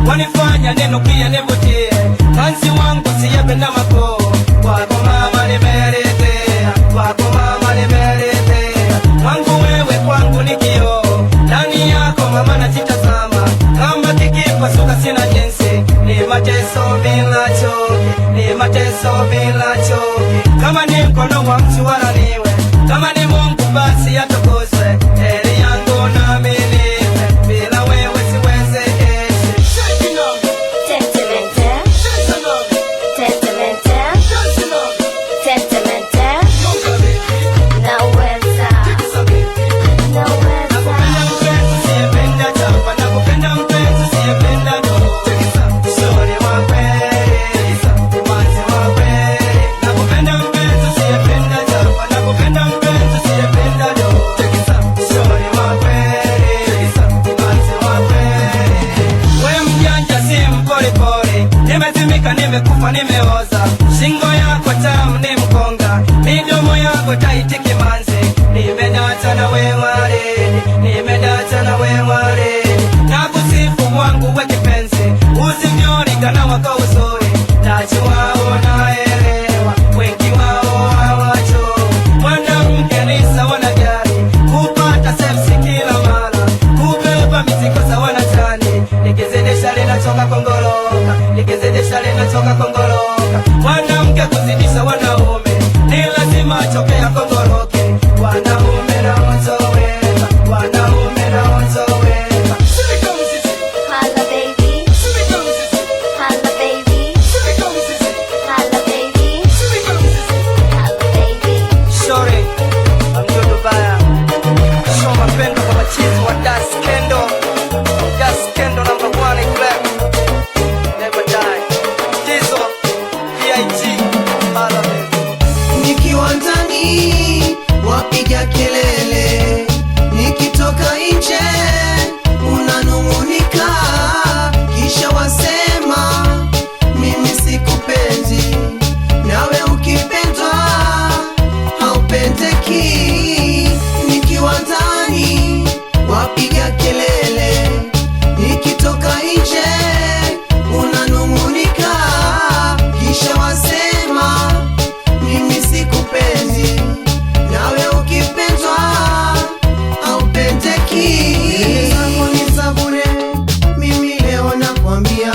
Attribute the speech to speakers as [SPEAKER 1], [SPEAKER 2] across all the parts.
[SPEAKER 1] wanifanya neno kia nivutie kanzi wangu siyependa mako wako mama nimeletea wako mama nimeletea wangu wewe kwangu ni kioo ndani yako mama najitazama kama kikipasuka sina jinsi ni mateso bila choki ni mateso bila choki kama ni mkono wa mtu wala niwe kama ni Mungu basi atukuzwe heri yangu na miliwe bila wewe siweze nimekufa nimeoza shingo yako tamu ni mkonga midomo yako taiti kimanzi nimedata na wewareni nimedata na wewareni na kusifu wangu we kipenzi usimyorigana wako uzuri najuwao naelewa wengi wao hawacho mwanamke ni sawa na gari kupata sepsi kila mara kubeba mizigo sawa na tani nikizidisha linatoka kongoloka nikizidisha linatoka kongoloka mwanamke kuzidisha wanaume ni lazima chokea kongoloke wanaume na otoweka wanaume na otoweka
[SPEAKER 2] Hala baby Hala baby Hala baby Hala baby
[SPEAKER 1] sorry amjodo baya show mapendo kwa machizi wa Das Kendo number 1 in club never die Tizo PIG Hala baby
[SPEAKER 3] nikiwa ndani wapiga kelele nikitoka nje unanung'unika kisha wasema mimi sikupendi nawe ukipendwa haupendeki nikiwa ndani wapiga kelele nikitoka nje unanung'unika kisha wasema mimi sikupendi nawe ukipendwa haupendeki zangu ni za bure mimi leo nakwambia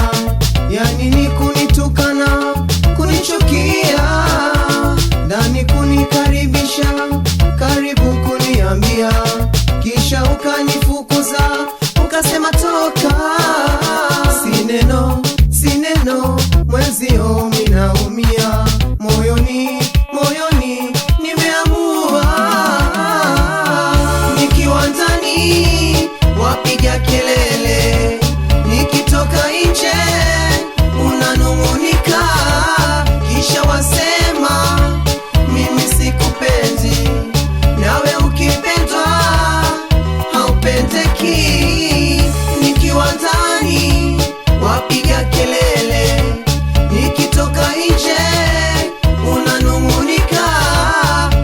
[SPEAKER 3] yani ni kunitukana kunichukia ndani kunikaribisha karibu kuniambia kisha ukanifukuza ukasema toka sineno mwenzio minaumia moyoni nimeamua nikiwa ndani wapiga kelele nikitoka nje unanung'unika kisha wasema mimi sikupendi nawe ukipendwa haupendeki nikiwa ndani wapiga kelele nikitoka nje unanung'unika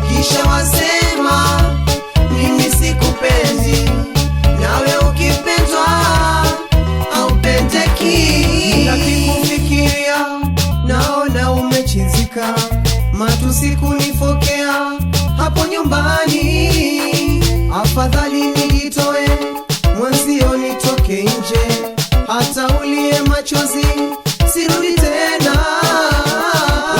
[SPEAKER 3] kisha wasema mimi sikupendi nawe ukipendwa haupendeki nakikufikiria naona umechizika matusi kunifokea hapo nyumbani afadhali nijitoe mwenzio nitoke nje hata ulie machozi sirudi tena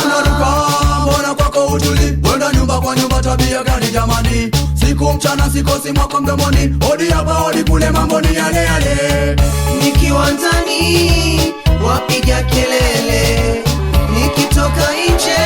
[SPEAKER 4] unaruka mbona kwako utuli wenda nyumba kwa nyumba tabia gani jamani siku mchana sikosi mwako mdomoni odi hapa odi kule mambo ni yale yale
[SPEAKER 3] nikiwa ndani wapiga kelele nikitoka nje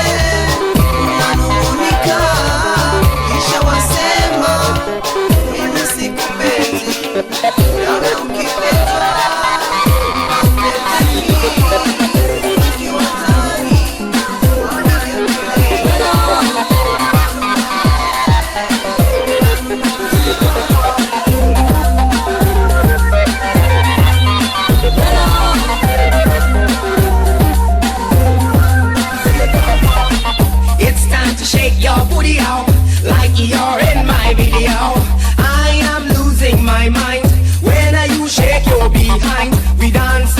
[SPEAKER 1] video. I am losing my mind when you shake your behind. We dance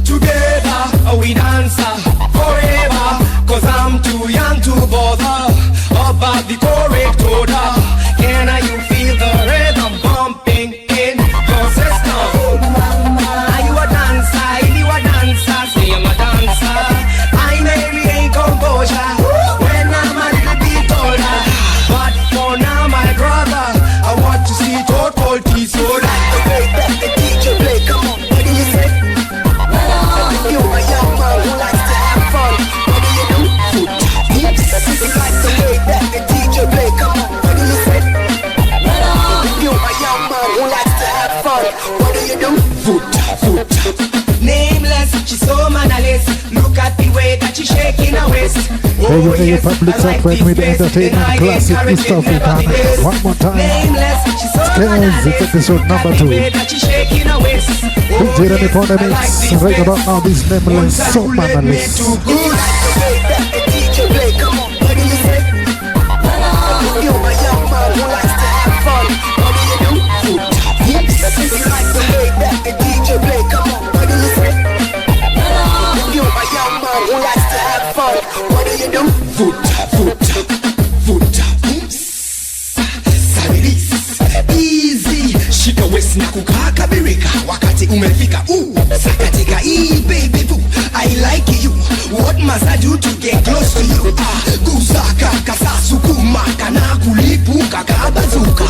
[SPEAKER 1] together, we dance forever. Cause I'm too young to bother about the correct order. Can you feel the rhythm bumping in your system? Are you a dancer? Are you a dancer? Say I'm a dancer. I maintain composure when I'm a little bit older. But for now, my brother, I want to see total peace. So like the way that the DJ play, come on, what do you say? You a young man who likes to have fun. What do you do? You like the way that the DJ play, come on, what do you say? You a young man who likes to have fun. What do you do? Nameless, she's so mannerless. Look at the way that she's shaking her waist.
[SPEAKER 5] Oh, yes, Public Suffrage with Entertainment Classic East African. One more time. Scales, it's episode number 2. Big Jeremy Pond mix. Right about now, this Nameless, so mannerless.
[SPEAKER 1] You like the way that the DJ play, come on, what do you say? You a young man who likes to have fun. What do you do? You like the way that the DJ play, come on, what do you say? You a young man who likes to have fun. What do you do? Easy, shika west na kukaka birika. Wakati umefika, sakatika baby boo. I like you. What must I do to get close to you? Kusaka kasa sukuma kana kulipuka kabazuka.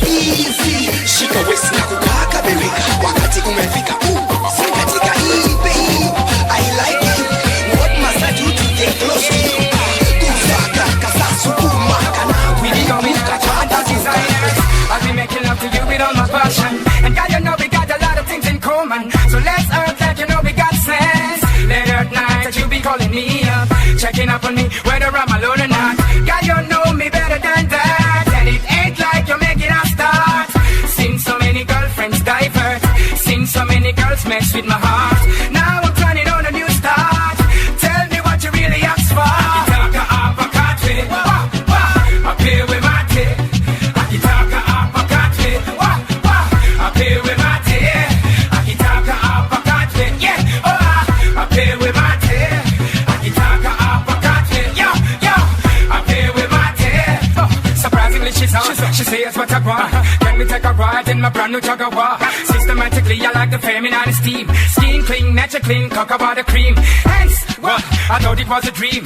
[SPEAKER 1] Easy, shika west na kukaka birika. Wakati umefika, sakatika baby. I like you. What must I do to get close to you? Kusaka kasa sukuma kana kulipuka kabazuka.
[SPEAKER 6] I'll be making love to you with all my passion. And God, you know we got a lot of things in common. So let's earth that you know we got sense. Late at night that you be calling me up, checking up on me whether I'm alone or not. God, you know me better than that. And it ain't like you're making a start. Seen so many girlfriends divert, seen so many girls mess with my heart. Now I'm planning on a new start. Tell me what you really asked for. Akitaka apakate, appear with my tape. Akitaka apakate, appear with my tape. Akitaka apakate, yeah, appear with my tape. Akitaka apakate, yo, appear with my tape. Surprisingly she's on, she says what I want. Can we take a ride in my brand new Jaguar? Systematically I like the feminine steam. Skin clean, nature clean, cocoa butter cream. Hence, what? I thought it was a dream.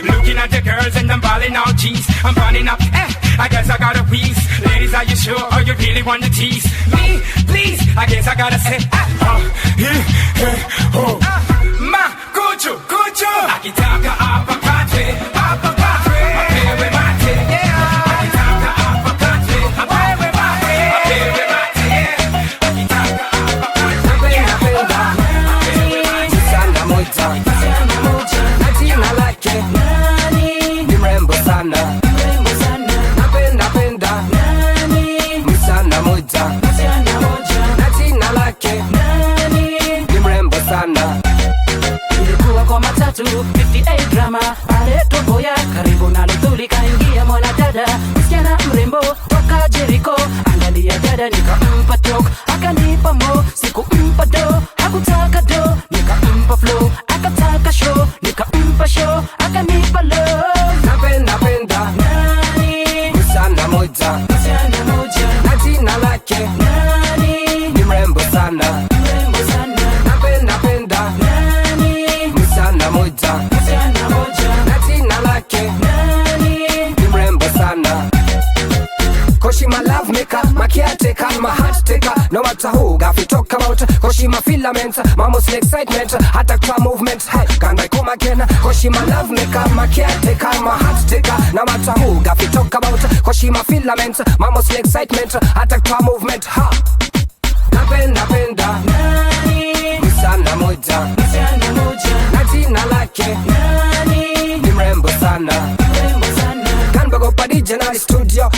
[SPEAKER 6] Looking at the girls and I'm balling out jeans. I'm burning up, I guess I gotta wheeze. Ladies, are you sure? Or you really want to tease me? Please, I guess I gotta say, ma, kuchu, akitaka apakate, appear with my tape, yeah. Akitaka apakate, appear with my tape, appear with my tape. Akitaka apakate, sana moja, natina lake, ni mrembo sana, napenda, msana moja, natina lake, ni mrembo sana.
[SPEAKER 7] Ilikuwa kwa matatu 58 drama pale Tomboya, karibu na Luthuli kaingia mwanadada msichana mrembo toka Jericho. Angalia dada nikampa talk, akanipa mo, sikumpa do, hakutaka do, nikampa flow, akataka show, nikampa show, akanipa love.
[SPEAKER 6] Napenda
[SPEAKER 7] Nani?
[SPEAKER 6] msana moja, natina lake,
[SPEAKER 7] Nani?
[SPEAKER 6] ni mrembo sana.
[SPEAKER 7] Mrembo sana.
[SPEAKER 6] Napenda
[SPEAKER 7] Nani?
[SPEAKER 6] msana moja, natina lake, ni mrembo sana. Cause she my love maker, my caretaker, my heart taker. No matter who, got to talk about. Cause she my filament, my most excitement. Attack for movement, hey, can I come again? Cause she my love maker, my caretaker, my heart taker. No matter who, got to talk about. Cause she my filament, my most excitement. Attack for movement, ha. Napenda
[SPEAKER 7] Nani?
[SPEAKER 6] msana moja, natina lake, ni mrembo sana. Kanbago padija na studio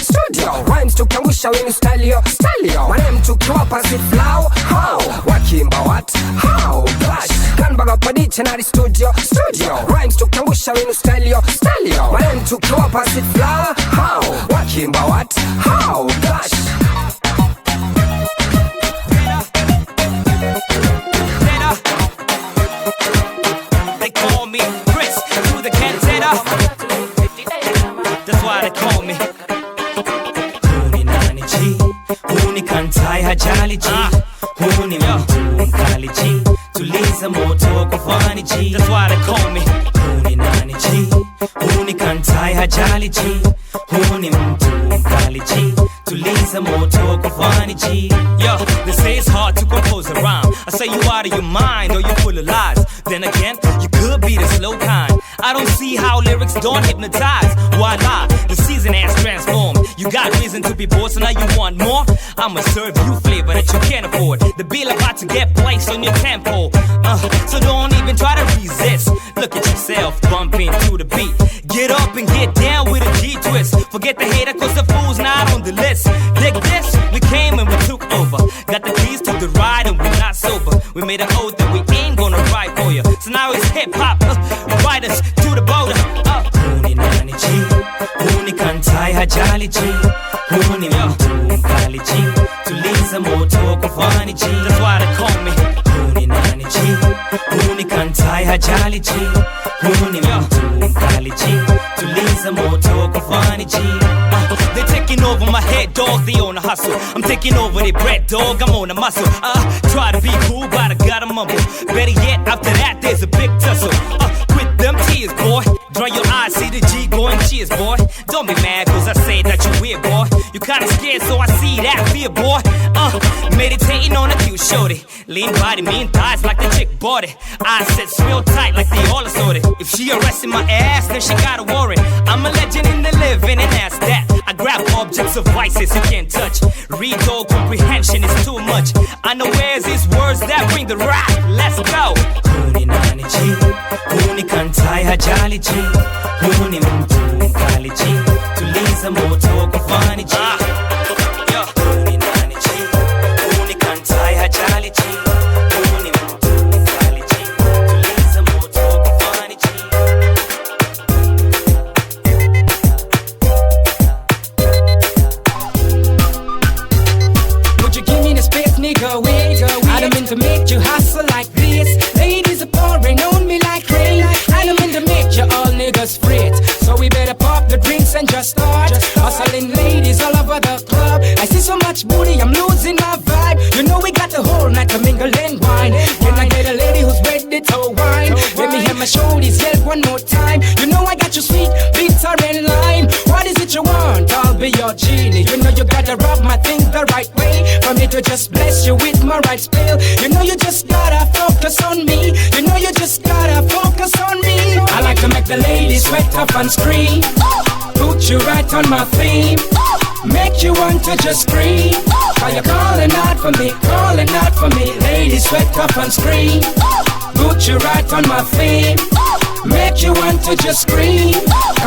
[SPEAKER 6] rhymes tukiangusha wini style yo manem tukiwapa si flow how wakimba what how clash Kanbago padija na studio rhymes tukiangusha
[SPEAKER 8] Kisha winu style yo Malen tukiwa pasit flower How? Wakimba what? How? Gosh
[SPEAKER 9] They call me Chris to the Cantata. That's why they call me Huni nani G Huni kantai hajali G Huni mtu mkali G Tuliza moto kufani G That's why they call me Huni nani G Huni kantai hajali G Huni mtu mkali G Tuliza moto kufani G Yo, they say it's hard to compose a rhyme I say you out of your mind or you full of lies Then again, you could be the slow kind I don't see how lyrics don't hypnotize Why lie? The season has transformed You got reason to be bored, so now you want more? I'ma serve you flavor that you can't afford The bill about to get placed on your tempo So don't even try to resist Look at yourself bumping to the beat Get up and get down with a G-twist Forget the hater cause the fool's not on the list Dig this, we came and we took over Got the keys to the ride and we're not sober We made an oath that we ain't gonna ride for you So now it's hip-hop, ride us to the border Huni nani G, huni kantai hajali G Huni mtu mkali G, tuliza moto kufani G That's why they call me Huni nani G, huni kantai hajali G Huni mtu mkali G, tuliza moto kufani G They're taking over my head, dog, they on a hustle I'm taking over their bread, dog, I'm on a muscle Try to be cool, but I gotta mumble Better yet, after that, there's a big tussle Quit them tears, boy Dry your eyes, see the G going cheers, boy Don't be mad, cause I say that you weird, boy You kinda scared, so I see that fear, boy Meditating on a cute shorty Lean body, mean thighs like the chick bought it Eyes set real tight like they all assorted If she arresting my ass, then she got a warrant I'm a legend in the living, and that's that I grab objects of vices you can't touch Read all comprehension is too much I know where's these words that bring the rap Let's go Huni nani G Huni kantai hajali G Huni mtu mkali G Tuliza moto kufani G Huni nani G Huni kantai hajali G Huni mtu mkali G Tuliza moto kufani G
[SPEAKER 8] Would you give me the space, nigga? Wait, I don't mean to make you hustle like this. Ladies are pouring on me like rain. I don't mean to make you all niggas fret. So we better pop the drinks and just start hustling ladies all over the club. I see so much booty, I'm losing my vibe. You know we got the whole night to mingle and wine. Can I get a lady who's ready to wine? Let me have my shoulders yell one more time. You know I got you sweet, bitter and lime. What is it you want? I'll be your genie. You know you gotta rub my thing the right way for me to just bless you with my right spell. You know you just gotta focus on me. You know you just gotta focus on me. I like to make the ladies sweat up and scream. Put you right on my theme. Make you want to just scream. Are you calling out for me? Calling out for me. Ladies sweat up and scream. Put you right on my theme. Make you want to just scream.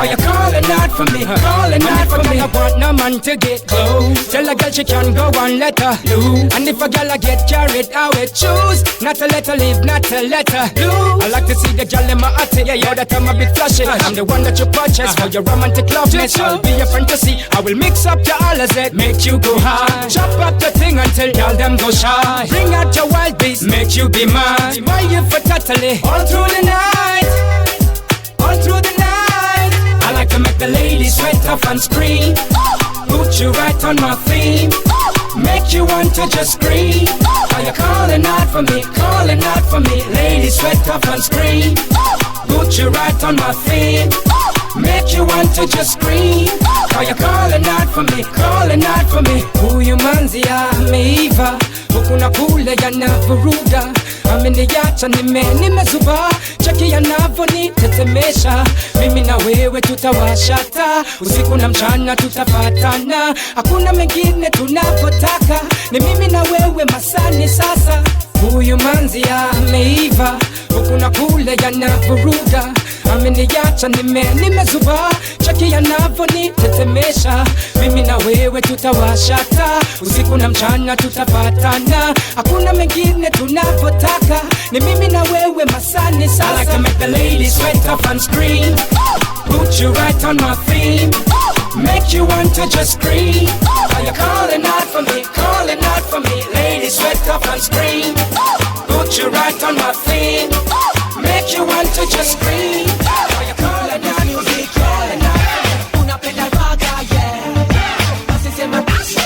[SPEAKER 8] Are you calling out for me? Calling out for me. I want no man to get close. Tell a girl she can go and let her loose. And if a girl I get carried, I will choose not to let her live, not to let her lose. I like to see the girl in my attic. Yeah, that I'm a bit flashy. I'm the one that you purchase for your romantic loveness. I'll be your fantasy. I will mix up your all that make you go high. Chop up the thing until y'all them go shy. Bring out your wild beast, make you be mine. Why you for totally all through the night? All through the night. I like to make the ladies sweat up and scream. Put you right on my theme. Make you want to just scream. Are you calling out for me? Calling out for me. Ladies sweat up and scream. Put you right on my theme. Make you want to just scream. Are you calling out for me? Calling out for me. Huyu manzi ameiva, huku na kule yanavuruga. Ameniacha nimezuba, cheki yanavonitetemesha. Mimi na wewe tutawashata, usiku na mchana tutafatana. Hakuna mengine tunapotaka, ni mimi na wewe masani sasa. Huyu manzi ameiva, huku na kule yanavuruga. Ameniacha nimezuba, cheki yanavonitetemesha. Mimi na wewe tutawashata, usiku na mchana tutafatana. Hakuna mengine tunapotaka, ni mimi na wewe masani sasa. I like to make the ladies sweat off and scream. Put you right on my theme. Make you want to just scream. Are you calling out for me, calling out for me? Ladies sweat off and scream. Put you right on my theme. Make you want to just scream. Are you calling out for me, calling out for me? Unapenda raga, yeah. Basi sema basi.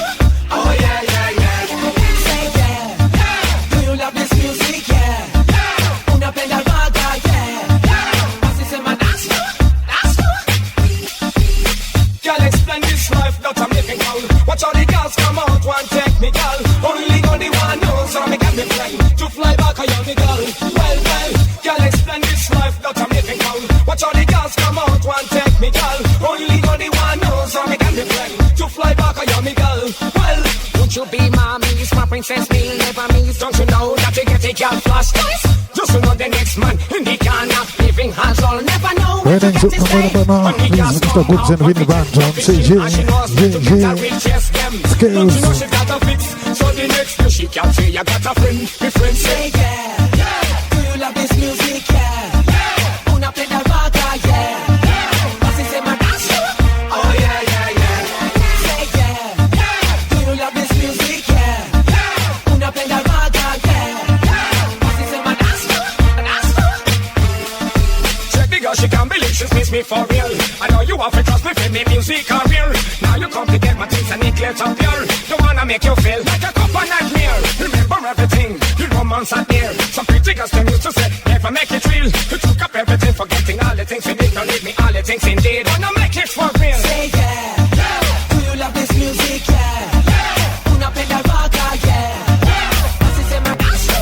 [SPEAKER 8] Oh yeah, yeah, yeah. Say yeah. Do you love this music, yeah? Unapenda raga, yeah. Basi sema basi.
[SPEAKER 6] Girl, explain this life that I'm living, girl. Watch all the girls come out, one take me, girl. Only the one knows how me get me fly. To fly back, I am the girl. Well, girl, explain this life that I'm living, girl. Watch all the girls come out, one take me, girl. Only the one knows how me get me fly. To fly back, I am the girl. Well, would you be my miss, my princess, me never miss? Don't you know that you get a girl flash twice? Just to know the next man in the corner, living hands all never know.
[SPEAKER 5] Weddings up available now. This is Mr. Woods and Winnie Banton. Say yeah, yeah, yeah. Skills.
[SPEAKER 6] So the next day she can say you got a friend. My friend say
[SPEAKER 8] yeah, yeah. Do you love this music, yeah, yeah. Una play the raga, yeah. Basi sema basi.
[SPEAKER 6] Oh yeah, yeah, yeah.
[SPEAKER 8] Say yeah, yeah. Do you love this music, yeah, yeah. Una play the raga, yeah. Basi sema basi.
[SPEAKER 6] Check the girl, she can't believe she's missed me for real. I know you have to trust me for me music career. Now you come to get my things and it clear up here. Don't wanna make you feel like a cup of nightmare. Remember everything, the romance out there. Some pretty girls them used to say, never make it real. You took up everything, forgetting all the things you did. Don't leave me all the things indeed. Wanna make it for real.
[SPEAKER 8] Say yeah, yeah. Do you love this music, yeah, yeah. Una play the raga, yeah. Basi sema basi.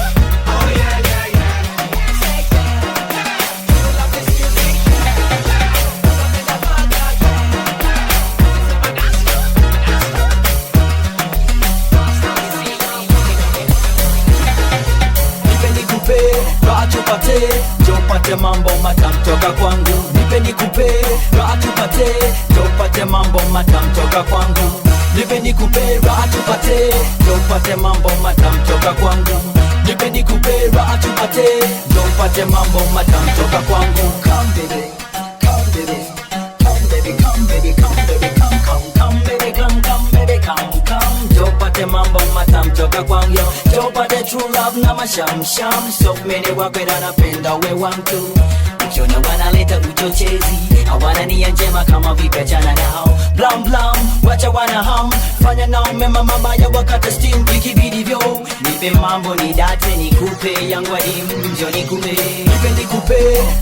[SPEAKER 6] Oh yeah, yeah, yeah.
[SPEAKER 8] Say yeah, yeah. Do you love this music, yeah, yeah. Una play the raga, yeah. Basi
[SPEAKER 10] Nipe nikupe, raha tupate, njoo upate mambo matamu toka kwangu. Nipe nikupe, raha tupate, njoo upate mambo matamu toka kwangu. Nipe nikupe, raha tupate, njoo upate mambo matamu toka kwangu. Nipe nikupe, raha tupate, njoo upate mambo matamu toka kwangu. Come baby, come baby, come baby, come baby, come baby, come, come, come baby, come, come baby, come, come. Njoo upate mambo matamu toka kwangu. Njoo upate true love na mashamsham. So many wakwenda napenda we wangu. Ukiona wanaleta uchochezi, hawana nia njema kama vipechana nao. Blam blam, wacha wana ham, fanya nao mema mabaya wakata steam ikibidi vyo. Nipe mambo ni date nikupe, yangu adimu njo nikupe. Nipe nikupe,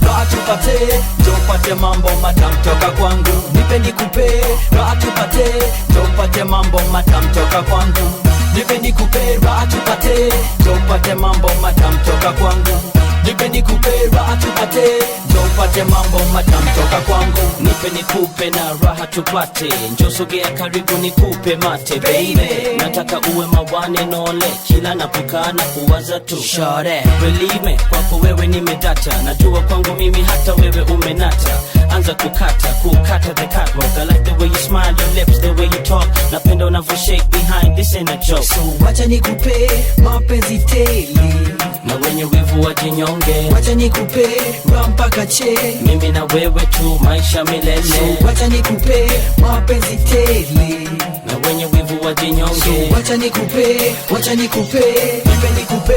[SPEAKER 10] raha tupate, njo upate mambo matamu toka kwangu. Nipe nikupe, raha tupate, njo upate mambo matamu toka kwangu. Nipe nikupe, raha tupate, njo upate mambo matamu toka kwangu. Nipe nikupe, raha tupate, njoo upate mambo matamu toka kwangu. Nipe nikupe na raha tupate, njoo sogea karibu nikupe mate baby. Nataka uwe mawane nole, kila napokaa na kuwaza tu. Shore, believe me, kwako wewe nimedata. Najua kwangu mimi hata wewe umenata. Anza kukata the catwalk. I like the way you smile, your lips, the way you talk. Napenda unavyo shake behind, this ain't a joke. So wacha nikupe, mapenzi tele. Na wenye wivu wajinyonge, wacha nikupe, rampaka che. Mimi na wewe tu, maisha milele. So wacha nikupe, mapenzi tele. Na wenye wivu wajinyonge. So wacha nikupe, nipe nikupe,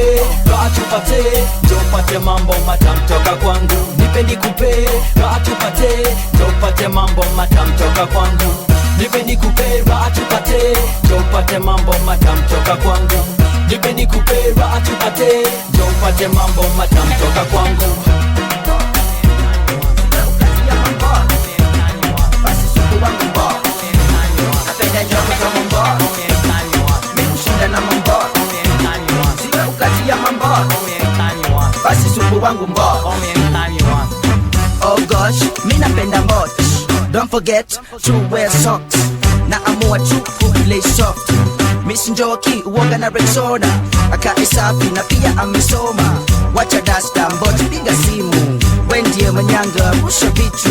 [SPEAKER 10] raha tupate, njoo upate mambo matamu toka kwangu. Nipe nikupe, raha tupate, njoo upate mambo matamu toka kwangu. Nipe nikupe, raha tupate, njoo upate mambo matamu toka kwangu. Nipe nikupe, raha tupate, njoo upate mambo matamu toka kwangu.
[SPEAKER 1] Napenda nyoka kama mbwa, mimi kushinda na mambo. Siwe ukati ya mambo, basi supu wangu mbwa. Oh gosh, mimi napenda mbot. Don't forget to wear socks. Na amua tu play soft. Miss Njoki uoga na Rexona. Akae safi na pia amesoma. Wacha dasta mbot piga simu. Wendie manyanga rusha vitu.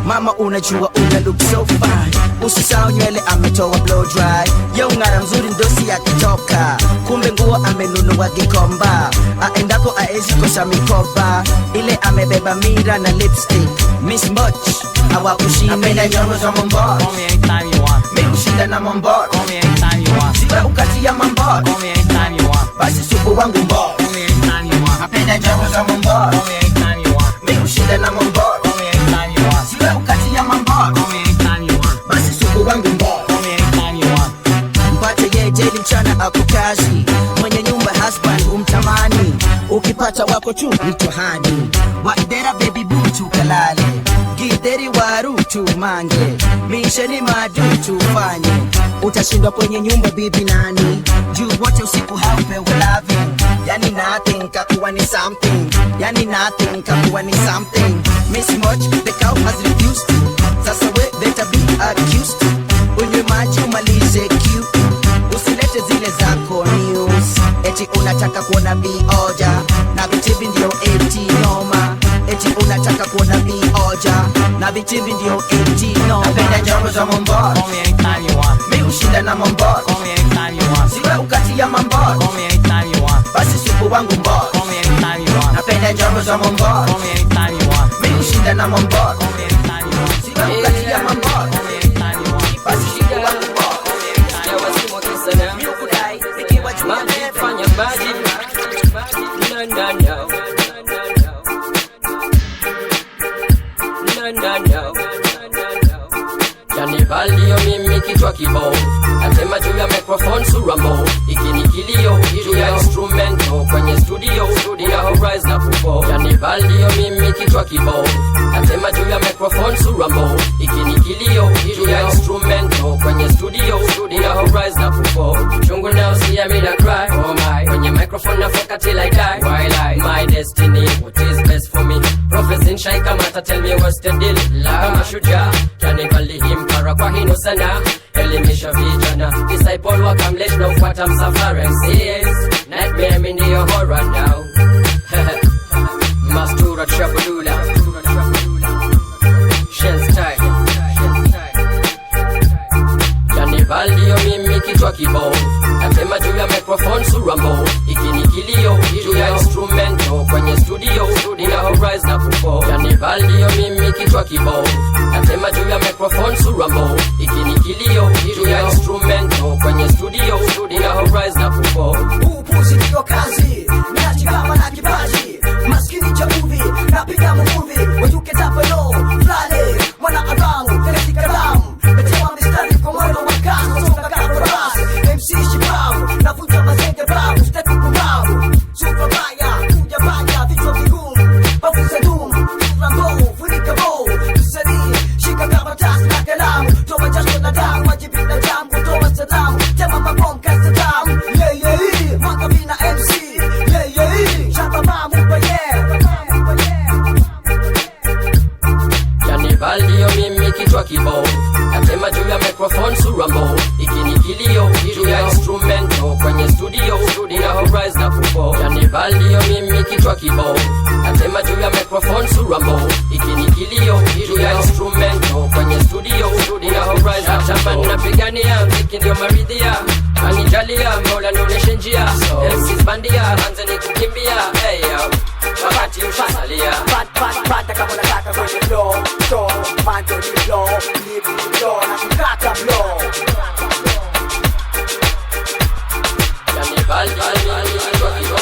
[SPEAKER 11] Mama unajua una look so fine. Usisahau nywele ametoa blow dry. Yo ngara mzuri ndosi akitoka. Kumbe nguo amenunua Gikomba. Aendako aezi kosa mikoba. Ile amebeba mira na lipstick. Miss Much awa kushinda. Napenda nyoro za Mombot.
[SPEAKER 9] Call me anytime you want.
[SPEAKER 11] Mi kushinda na Mombot.
[SPEAKER 9] Call me anytime you want.
[SPEAKER 11] Siwe ukati ya Mombot.
[SPEAKER 9] Call me anytime you want.
[SPEAKER 11] Basi supu wangu Mbot.
[SPEAKER 9] Call me anytime you want.
[SPEAKER 11] Napenda nyoro za Mombot.
[SPEAKER 9] Call me anytime you want.
[SPEAKER 11] Mi kushinda na Mombot.
[SPEAKER 9] Call me anytime you want.
[SPEAKER 11] Siwe ukati ya Mombot.
[SPEAKER 9] Call me anytime you want.
[SPEAKER 11] Basi supu wangu Mbot.
[SPEAKER 9] Call me anytime you want.
[SPEAKER 11] Mpate ye jeli mchana akukazi. Mwenye nyumba husband umtamani. Ukipata wako tu mtohani. Waidera baby boo tukalale. Gideri waru tumange. Misheni madu tufanye. Utashindwa kwenye nyumba bibi nani. Juu wote usiku haupe loving. Yani nothing kakuwa ni something. Yani nothing kakuwa ni something. Miss Much the cow has refused. Sasa we better be accused. Unywe maji umalize cute. Usilete zile zako news. Eti unataka kuona vioja. Na vitivi ndio eti noma. Eti unataka kuona vioja. Na vitivi ndio eti noma. Napenda nyoro za Mombot.
[SPEAKER 9] Call me anytime you want.
[SPEAKER 11] Mi ushinda na Mombot.
[SPEAKER 9] Call me anytime you want.
[SPEAKER 11] Siwe ukati ya Mombot.
[SPEAKER 9] Call me anytime you want.
[SPEAKER 11] Basi supu wangu Mbot.
[SPEAKER 9] Call me anytime you want.
[SPEAKER 11] Napenda nyoro za Mombot.
[SPEAKER 9] Call me anytime you want.
[SPEAKER 11] Mi ushinda na Mombot.
[SPEAKER 9] Call me anytime you want.
[SPEAKER 11] Siwe ukati ya Mombot.
[SPEAKER 9] Call me anytime you want.
[SPEAKER 11] Basi supu wangu Mbot. Mi ukudai nikiwa juu ya level.
[SPEAKER 12] Fanya baji Janibalio mimi kichwa kibao. Nasema juu ya microphone suramo. Ikini kilio juu ya instrumento. Kwenye studio ya Horizon na Pupo. Janibalio mimi kichwa kibao. Nasema juu ya microphone suramo. Ikini kilio juu ya instrumento. Kwenye studio ya Horizon na Pupo. Chungu now see me that cry. Oh my. Kwenye microphone na fuck till I die. While I my destiny. What is best for me? Prophets in Shai Kamata tell me what's the deal. Kama shujaa Janibali himpara kwa hino sana. Elimisha vijana Disciple wakamlesh na ufuata msafara. Yes, nightmare mi ndiyo horror now. Mastura Trabulula Shen style Janibalio mimi kichwa kibao. Nasema juu ya microphone suramo. Ikini kilio juu ya instrumento. Kwenye studio ya Horizon na Pupo. Janibalio mimi kichwa kibao. Nasema juu ya microphone suramo. Ikini kilio juu ya instrumento. Kwenye studio ya Horizon na Pupo.
[SPEAKER 10] Upuzi ndio kazi, miachi kama na kipaji. Maskini cha uvi, napiga muvi. Wajuke tapelo, flale, mwana adamu, kelesi kalamu. Metewa mistari kwa mwendo wa kazi. Songa kama ras, MC Shibabu. Navuja mazenge babu, stepi kubabu. Super baya, kuja baya, vichwa vigumu. Bafuza dumu, flambo, funika bo. Tusari, shika kama tasi na kalamu. Toa jasho na damu, wajibina jamu. Toa salamu, tema mabom kasa damu. Yeah, yeah, Makabina MC. Yeah, yeah, shaka mamu kwa
[SPEAKER 12] Janibalio mimi kichwa kibao. Nasema juu ya microphone suramo. Ikini kilio juu ya instrumento. Kwenye studio ya Horizon na Pupo. Janibalio mimi kichwa kibao. Nasema juu ya microphone suramo. Ikini kilio juu ya instrumento. Kwenye studio ya Horizon na Pupo. Napigania mziki ndio maridhia. Anijalia Mola nioneshe njia. MC's bandia anzeni kukimbia. Hey yo, wakati ushasalia.
[SPEAKER 10] Pata kama unataka kwenye flow. So, manto ni flow. Live ni flow. Na kukata flow.
[SPEAKER 12] Janibalio mimi kichwa kibao.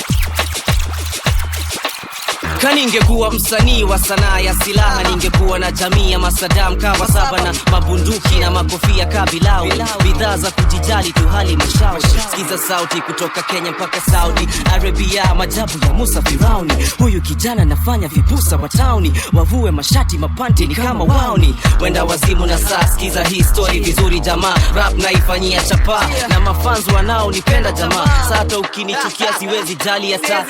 [SPEAKER 13] Kaningekuwa msanii wa sanaa ya silaha, ningekuwa na jamii ya masadam kawa saba na mabunduki na makofia kabilau. Bidhaa za kujijali tu hali mashauri. Sikiza sauti kutoka Kenya mpaka Saudi Arabia, majabu ya Musa Firauni. Huyu kijana nafanya vibusa wa tauni. Wavue mashati mapanti ni kama wauni. Wenda wazimu na saa, sikiza hii story vizuri jamaa. Rap naifanyia chapa na mafans wanao nipenda jamaa. Sata ukinichukia siwezi jali hata.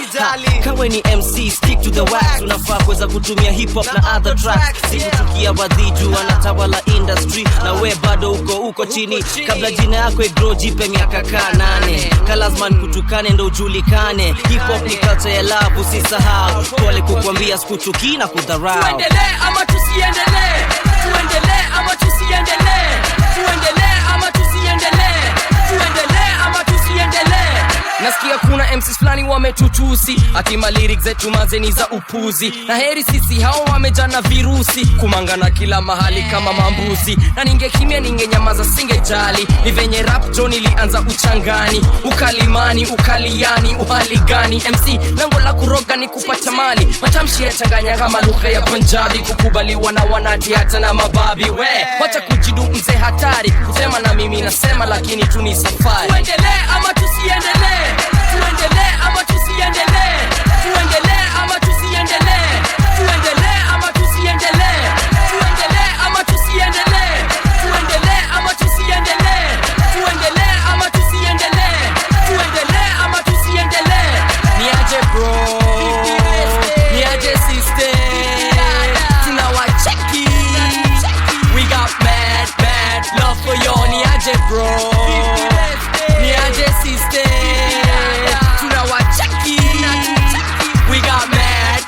[SPEAKER 13] Kawe ni MC stick to the wax. Unafaa kuweza kutumia hip hop na other tracks. Sikuchukia wadhiju wanatawala industry. Na we bado uko chini. Kabla jina yako igrow jipe miaka kaa 8. Kalazman kutukane ndo ujulikane. Hip hop ni culture ya love usisahau. Pole kukwambia sikuchuki na kudharau.
[SPEAKER 8] Tuendelee ama tusiendelee?
[SPEAKER 12] tuendelee ama tusiendelee, tuendelee ama tusiendelee, tuendelee ama tusiendelee. Nasikia kuna MCs flani wametutusi ati ma lyrics zetu mazeni za upuzi, na heri sisi hao wamejana virusi kumangana kila mahali kama mambuzi. Na ningekimia ningenyamaza singejali, ni venye rap John ilianza uchangani, ukalimani, ukaliani, uhali gani. MC lango la kuroga ni kupata mali, matamshi ya changanya kama lugha ya Punjabi, kukubaliwa na wanati hata na mababi. We wacha kujidu mzee hatari, kusema na mimi nasema lakini tu ni safari. Tuendelee ama tusiendelee, tuendelee ama tusiendelee, tuendelee ama tusiendelee, tuendelee ama tusiendelee, tuendelee ama tusiendelee, tuendelee ama tusiendelee, tuendelee ama tusiendelee, tuendelee ama tusiendelee. Niaje bro, niaje sister, tunawacheki, we got mad love for you. Niaje bro, niaje sister, tunawacheki, we got mad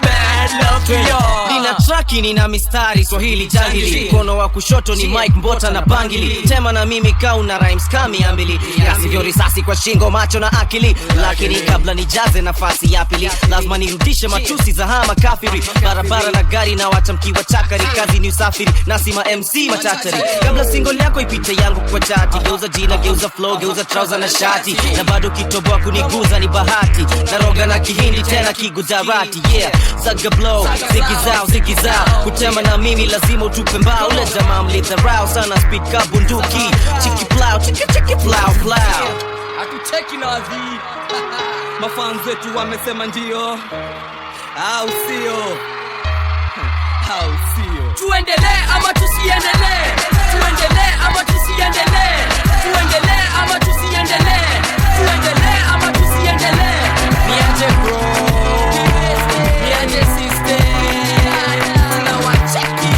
[SPEAKER 12] love for you.
[SPEAKER 13] Nina traki nina mistari Swahili jangili, mkono wa kushoto ni Mike Mbota na bangili, tema na mimi kauna rhymes kami ambili, yasivyo risasi kwa shingo macho na akili. Lakini kabla nijaze nafasi ya pili, lazima nirudishe matusi za hama kafiri, barabara na gari na watamkiwa chakari, kazi ni usafiri nasima MC machachari. Kabla single yako ipite yangu kwa chati, geuza jina, geuza flow, geuza trouser na shati, na bado kitoboa kuniguza ni bahati, naroga na kihindi tena kigujarati. Yeah, saga blow, ziki zao, kutema na mimi lazima utupe mbao. Ule jamaa mlidharau sana, speed ka bunduki, chiki plow, chiki plow plow.
[SPEAKER 12] Hatucheki na wazi, mafans wetu wamesema ndio au sio, au sio. Tuendelee ama tusiendelee, tuendelee ama tusiendelee, tuendelee ama tusiendelee, tuendelee ama tusiendelee. Niaje bro, niaje sister, tunawacheki,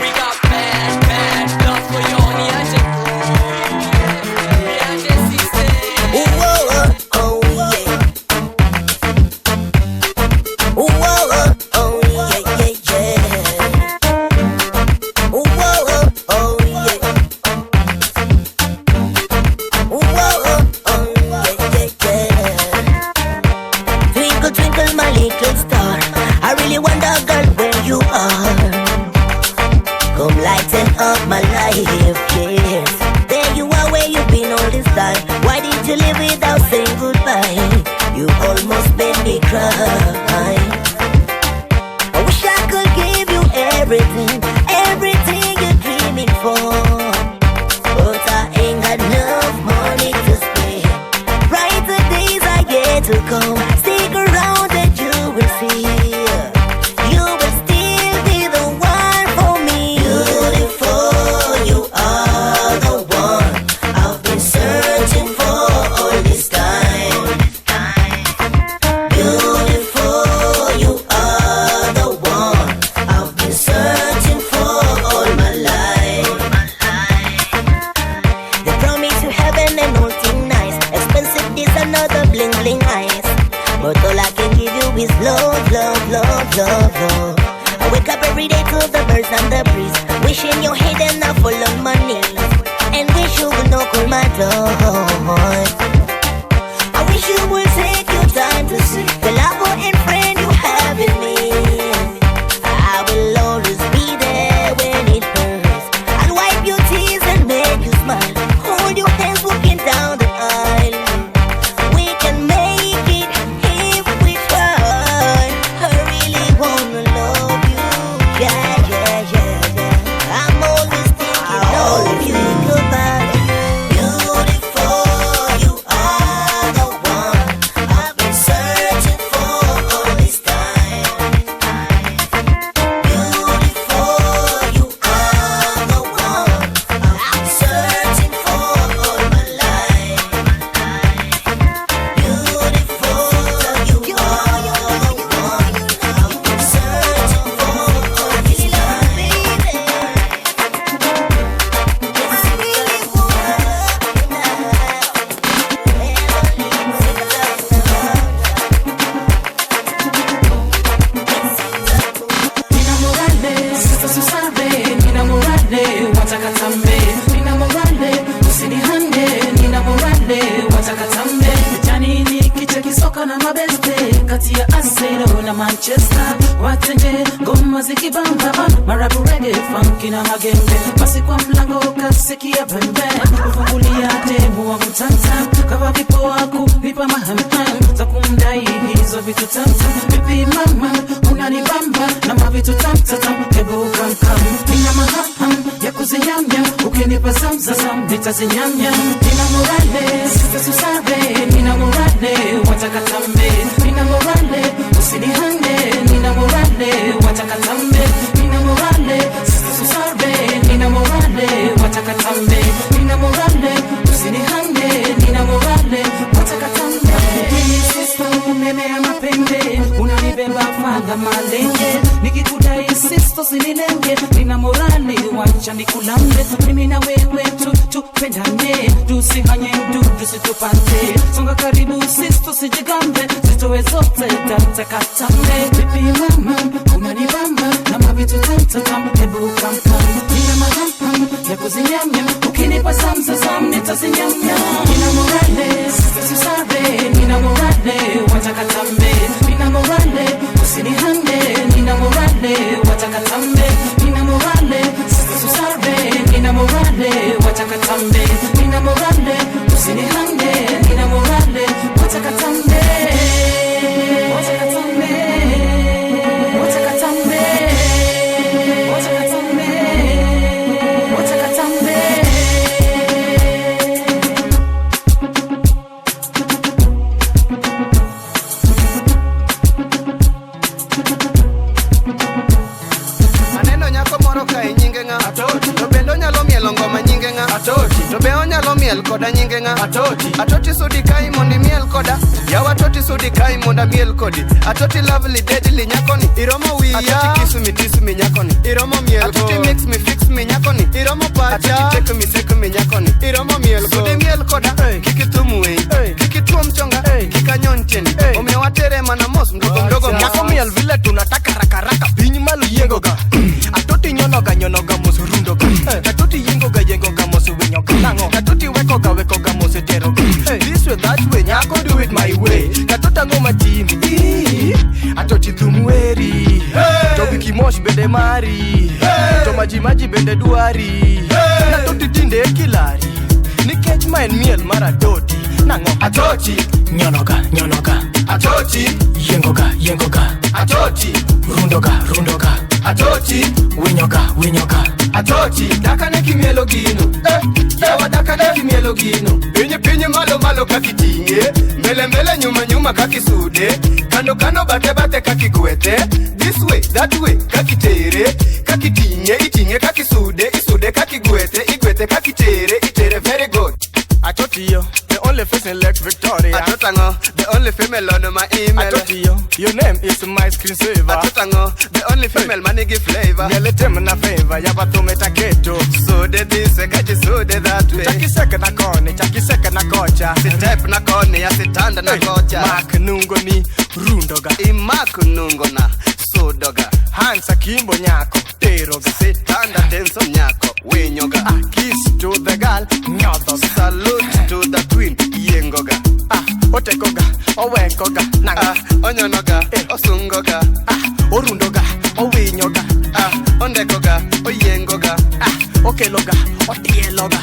[SPEAKER 12] we got mad love for you. Niaje bro, niaje sister.
[SPEAKER 11] Twinkle my little star, I really wonder girl where you are. Come lighten up my life, yes. There you are where you've been all this time. Why did you leave without saying goodbye? You almost made me cry. I wish I could give you everything, everything you're dreaming for, but I ain't got enough money to spare. Brighter days are yet to come. Stick around and you will see, you will still be the one for me. Beautiful, you are the one I've been searching for all this time. Beautiful, you are the one I've been searching for all my life. They promise you heaven and all things nice, expensive this another bling bling eyes, but all I can give you is love, love, love, love, love. I wake up every day to the birds and the breeze, wishing your head and I fall on my knees, and wish you would knock on my door. I wish you would take your time to see the lover and friend you have in me. I will always be there when it hurts. I'll wipe your tears and make you smile, hold your hands walking down the aisle. We can make it if we try. I really wanna love you, yeah, yeah, yeah, yeah. I'm always thinking of you. Goodbye. Beautiful, you are the one I've been searching for
[SPEAKER 7] Potato na Manchester Watenge ngoma zikibamba marabu reggae funky na magenge basi kwa mlango kasikia bembe kufungulia demu wa mtanta kama vipoa kulipa mahamham za kumdai hizo vitu tanta vipi mama unanibamba na mavitu tanta hebu kamkam nina maham ya kuzinyamya ukinipa samsam nitazinyamya nina morale sista susave nina morale watakatambe nina morale usinihande nina morale watakatambe nina morale sista susave nina morale watakatambe nina morale usinihande nina morale watakatambe sister umeme ya mapende unanibeba fadha malenge nikikudai sister sinilenge nina morale wacha nikulambe mimi na wewe tupendane tusihanye ndugu situpate songa karibu sister sijigambe zitowe zote tatakatambe vipi mama unanibamba na mavitu tantatam hebu kamkam nina mahampam ya kuzinyamya ukinipa samsam nitazinyamya nina morale sister susave nina morale watakatambe nina morale usinihande nina morale watakatambe nina morale sister susave nina morale watakatambe nina morale usinihande nina morale watakatambe watakatambe watakatambe watakatambe watakatambe
[SPEAKER 14] Aneno nyako moro kae nyinge nga Atoti to bendo nyalo mielo ngoma nyinge nga Atoti to be onyalo miel koda nyinge nga Atoti sudi kai mondi miel koda Yawa Atoti sudi kai monda miel kodi Atoti lovely deadly nyakoni Iromo wiya Atoti kiss me nyakoni Iromo miel Atoti mix me fix me nyakoni Iromo pacha Atoti take me nyakoni Iromo miel sudi miel koda Kiki tumwe Kiki tuom chonga Kika nyonchen Ome watere mana mos mdogo
[SPEAKER 15] Nyako miel vile tunataka raka pinyi malu yengo ga Atoti nyonoga mosurundo ga Atoti yengo ga mosu nango Atoti weko ga mosu tero This way that way nyako do it my way Katota ngoma jimi Atoti thumweri Tobi kimosh bende mari Toma jimaji bende duari Atoti dinde kilari Nikech maen miel mara toti Nango Atoti nyonoga Atoti yengo ga Atoti rundoga Atoti winyoga Atoti daka ne kimielo gino Yawa daka ne kimielo gino Pinye malo kakitinge Mbele nyuma kakisude Kando bate kakigwete This way that way kakitere Kakitinge kakisude Isude kakigwete kakitere very good Atoti yo, the only face in Lake Victoria.
[SPEAKER 14] Atotango, the only female on my email.
[SPEAKER 15] Atoti yo, your name is my screensaver.
[SPEAKER 14] Atotango, the only female money give flavor.
[SPEAKER 15] Nyeletem na favor, yabatume taketo.
[SPEAKER 14] So de this, kachi so de that way.
[SPEAKER 15] Chaki seka na kocha.
[SPEAKER 14] Sitep na kone, asitanda na kocha.
[SPEAKER 15] Mak nungo ni rundoga.
[SPEAKER 14] Imaku nungo na sodoga.
[SPEAKER 15] Hansa kimbo nyako, teroga.
[SPEAKER 14] Sitanda tenso nyako, winyoga.
[SPEAKER 15] Kiss to the girl, nyodoga.
[SPEAKER 14] Salute to the queen, yengoga.
[SPEAKER 15] Otekoga, owenkoga, nanga.
[SPEAKER 14] Onyonoga, osungoga.
[SPEAKER 15] Orundoga, owinyoga.
[SPEAKER 14] Ondekoga, oyengoga.
[SPEAKER 15] Okeloga, otieloga.